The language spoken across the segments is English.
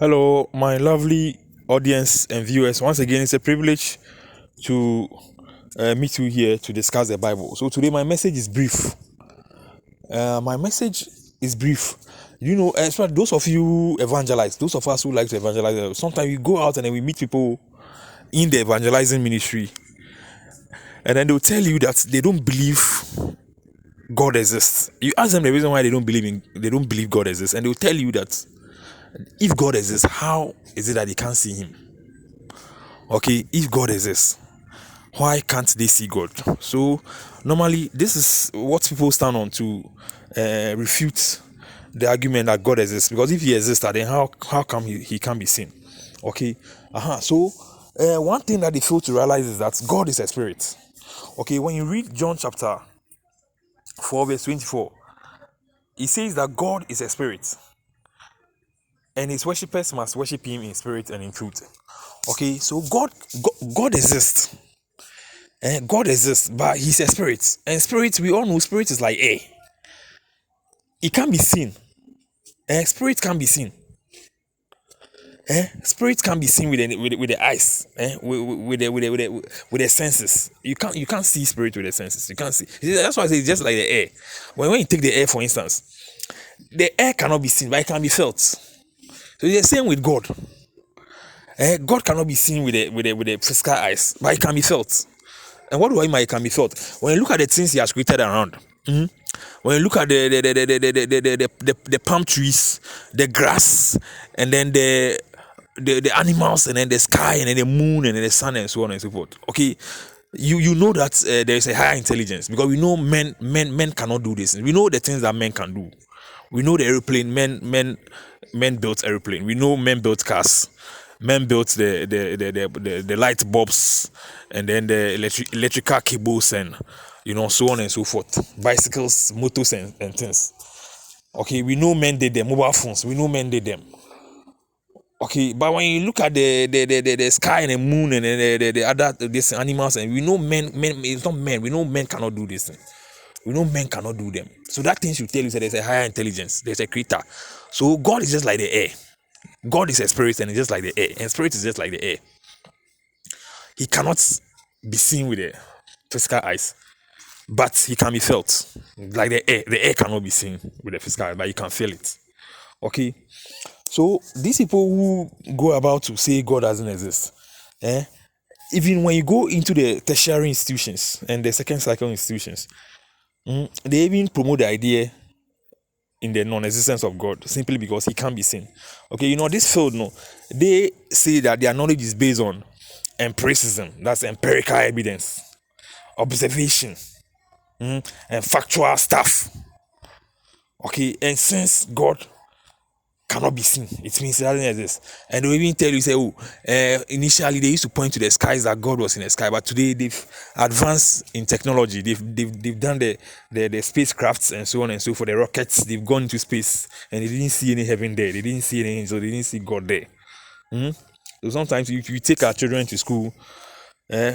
Hello, my lovely audience and viewers. Once again, it's a privilege to meet you here to discuss the Bible. So today, my message is brief. My message is brief. Especially those of you who evangelize, those of us who like to evangelize, sometimes we go out and then we meet people in the evangelizing ministry, and then they'll tell you that they don't believe God exists. You ask them the reason why they don't believe God exists, and they'll tell you that if God exists, how is it that they can't see Him? Okay, if God exists, why can't they see God? So normally this is what people stand on to refute the argument that God exists, because if He exists, then how come he can't be seen? Okay, so one thing that they fail to realize is that God is a spirit. Okay, when you read John chapter 4 verse 24, it says that God is a spirit and His worshippers must worship Him in spirit and in truth. Okay, so God exists. God exists, but He's a spirit. And spirit, we all know spirit is like air. It can't be seen. Spirit can't be seen. Spirit can be seen with the eyes, with the senses. You can't see spirit with the senses. You can't see. That's why I say it's just like the air. When you take the air, for instance, the air cannot be seen, but it can be felt. So it's the same with God. God cannot be seen with the physical eyes, but it can be felt. And what do I mean? It can be felt when you look at the things He has created around. When you look at the palm trees, the grass, and then the animals, and then the sky, and then the moon, and then the sun, and so on and so forth. Okay, you know that there is a higher intelligence, because we know men cannot do this. We know the things that men can do. We know the airplane. Men built airplane. We know men built cars. Men built the light bulbs, and then the electrical cables, and so on and so forth. Bicycles, motors, and things. Okay, we know men did them. Mobile phones, we know men did them. Okay, but when you look at the sky and the moon and the other these animals, and we know men it's not men. We know men cannot do this. We know men cannot do them. So that thing should tell you that there's a higher intelligence. There's a creator. So God is just like the air. God is a spirit, and it's just like the air. And spirit is just like the air. He cannot be seen with the physical eyes, but He can be felt. Like the air. The air cannot be seen with the physical eye, but you can feel it. Okay. So these people who go about to say God doesn't exist, even when you go into the tertiary institutions and the second cycle institutions, they even promote the idea in the non-existence of God simply because He can't be seen. Okay, this field, they say that their knowledge is based on empiricism, that's empirical evidence, observation, and factual stuff. Okay, and since God cannot be seen, it means He doesn't exist. And they even tell you, say, initially they used to point to the skies that God was in the sky, but today they've advanced in technology. They've done the spacecrafts and so on and so forth. The rockets, they've gone into space, and they didn't see any heaven there. They didn't see any angels. They didn't see God there. So sometimes if you take our children to school,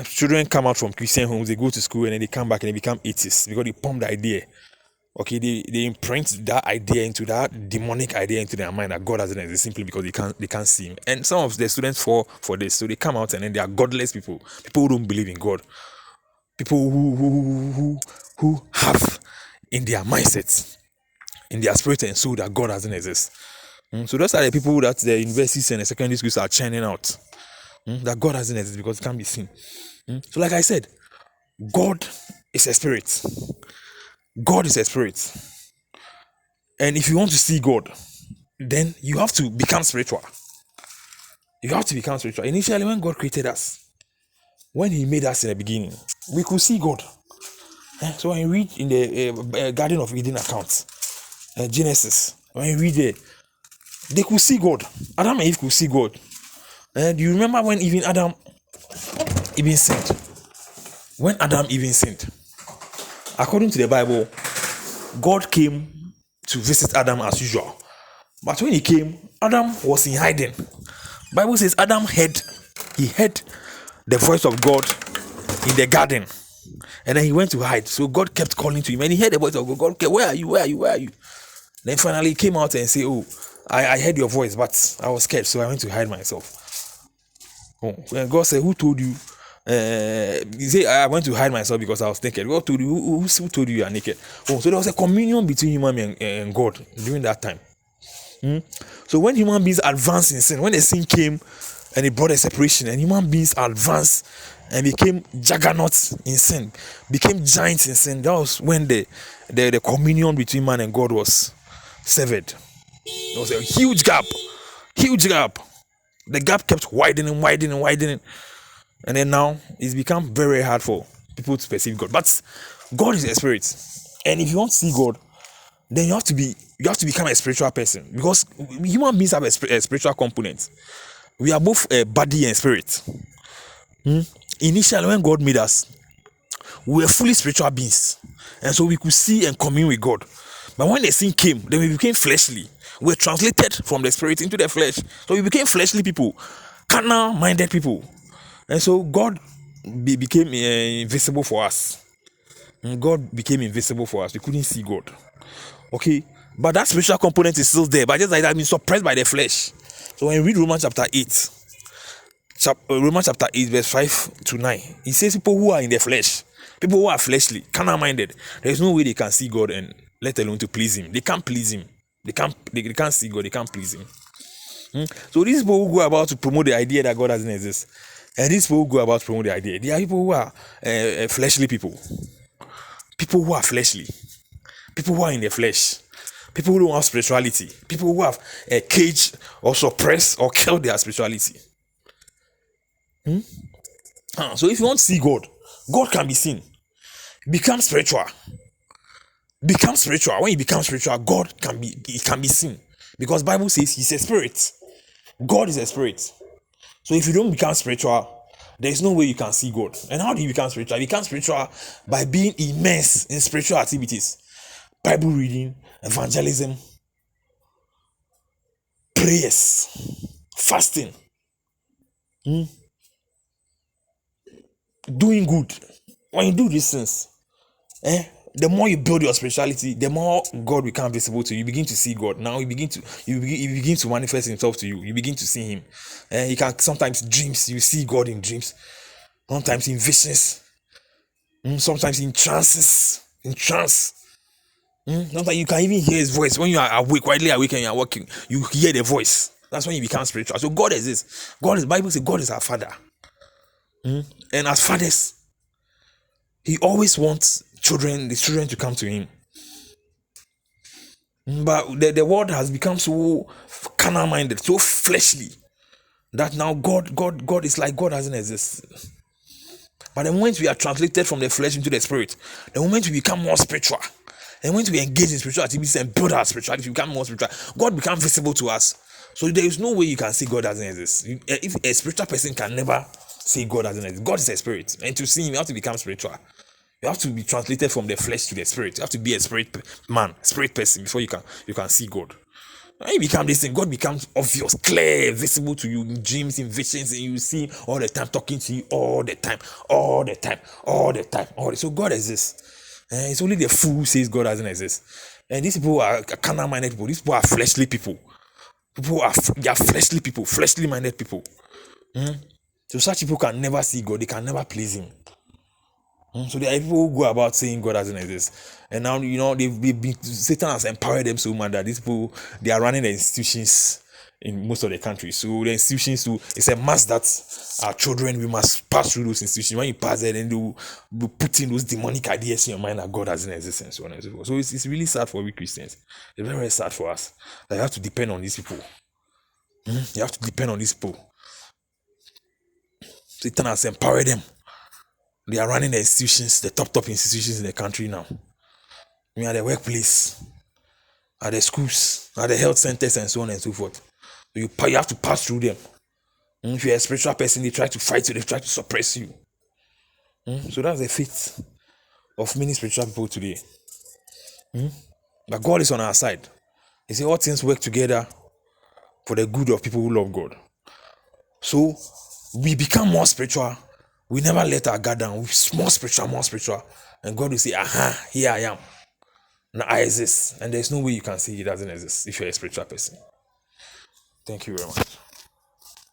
children come out from Christian homes, they go to school, and then they come back and they become atheists because they pump the idea. Okay, they imprint that idea into that demonic idea into their mind that God doesn't exist simply because they can't see Him. And some of the students fall for this, so they come out and then they are godless people who don't believe in God, people who have in their mindsets, in their spirit and soul, that God doesn't exist. So those are the people that the universities and the secondary schools are churning out, that God doesn't exist because it can't be seen. So like I said, God is a spirit. God is a spirit. And if you want to see God, then you have to become spiritual. You have to become spiritual. Initially, when God created us, when He made us in the beginning, we could see God. So when you read in the Garden of Eden account, Genesis, when you read there, they could see God. Adam and Eve could see God. Do you remember when even Adam even sinned? When Adam even sinned, according to the Bible, God came to visit Adam as usual. But when He came, Adam was in hiding. Bible says Adam heard the voice of God in the garden, and then he went to hide. So God kept calling to him, and he heard the voice of God. God, where are you? Where are you? Where are you? Then finally he came out and said, I heard your voice, but I was scared, so I went to hide myself. Oh, and God said, "Who told you?" He said, "I went to hide myself because I was naked." God told you, who told you are naked? Oh, so there was a communion between human being and God during that time. So when human beings advanced in sin, when the sin came and it brought a separation, and human beings advanced and became juggernauts in sin, became giants in sin, that was when the communion between man and God was severed. There was a huge gap, huge gap. The gap kept widening, widening, widening, and then now it's become very hard for people to perceive God. But God is a spirit, and if you want to see God, then you have to become a spiritual person, because human beings have a spiritual component. We are both a body and spirit. Initially, when God made us, we were fully spiritual beings, and so we could see and commune with God. But when the sin came, then we became fleshly. We were translated from the spirit into the flesh, so we became fleshly people, carnal-minded people, and so God became invisible for us. And God became invisible for us. We couldn't see God. Okay, but that spiritual component is still there, but just like that, been suppressed by the flesh. So when you read Romans chapter 8, Romans chapter 8, verse 5 to 9, it says people who are in the flesh, people who are fleshly, carnal minded, there's no way they can see God, and let alone to please him. They can't please him. They can't see God, they can't please him. So these people who go about to promote the idea that God doesn't exist, and these people who go about to promote the idea, they are people who are fleshly people. People who are fleshly. People who are in the flesh. People who don't have spirituality. People who have caged or suppressed or killed their spirituality. So if you want to see God, God can be seen. Become spiritual. Become spiritual. When you become spiritual, God can be seen. Because Bible says he's a spirit. God is a spirit. So if you don't become spiritual, there's no way you can see God. And how do you become spiritual? You become spiritual by being immersed in spiritual activities. Bible reading, evangelism, prayers, fasting, doing good. When you do these things, the more you build your spirituality, the more God becomes visible to you. You begin to see God. Now you begin to manifest himself to you. You begin to see him. You can sometimes dreams, you see God in dreams, sometimes in visions, sometimes in trances, in trance. Sometimes you can even hear his voice when you are awake, widely awake, and you are walking. You hear the voice. That's when you become spiritual. So God exists. Bible says God is our Father. And as fathers, he always wants the children to come to him. But the world has become so carnal-minded, so fleshly, that now God is like God doesn't exist. But the moment we are translated from the flesh into the spirit, the moment we become more spiritual, and when we engage in spiritual activities and build our spirituality, we become more spiritual, God becomes visible to us. So there is no way you can say God doesn't exist. If a spiritual person can never say God doesn't exist, God is a spirit, and to see him, you have to become spiritual. You have to be translated from the flesh to the spirit. You have to be a spirit man, spirit person, before you can see God. When you become this thing, God becomes obvious, clear, visible to you in dreams, in visions, and you see all the time, talking to you all the time. So God exists. It's only the fool who says God doesn't exist. And these people are carnal-minded people. These people are fleshly people. They are fleshly people, fleshly-minded people. So such people can never see God. They can never please him. So there are people who go about saying God doesn't exist, and now Satan has empowered them so much that these people, they are running the institutions in most of the countries. So the institutions too, it's a must that our children, we must pass through those institutions. When you pass there, then they will put in those demonic ideas in your mind that God doesn't exist, and so on and so forth. So it's really sad for we Christians. It's very, very sad for us that you have to depend on these people. You have to depend on these people. Satan has empowered them. They are running the institutions, the top institutions in the country now. At the workplace, at the schools, at the health centers, and so on and so forth. So you have to pass through them. If you're a spiritual person, they try to fight you, they try to suppress you. So that's the fate of many spiritual people today. But God is on our side. He said all things work together for the good of people who love God. So we become more spiritual. We never let our guard down. We're more spiritual. And God will say, aha, here I am. Now I exist. And there's no way you can say he doesn't exist if you're a spiritual person. Thank you very much.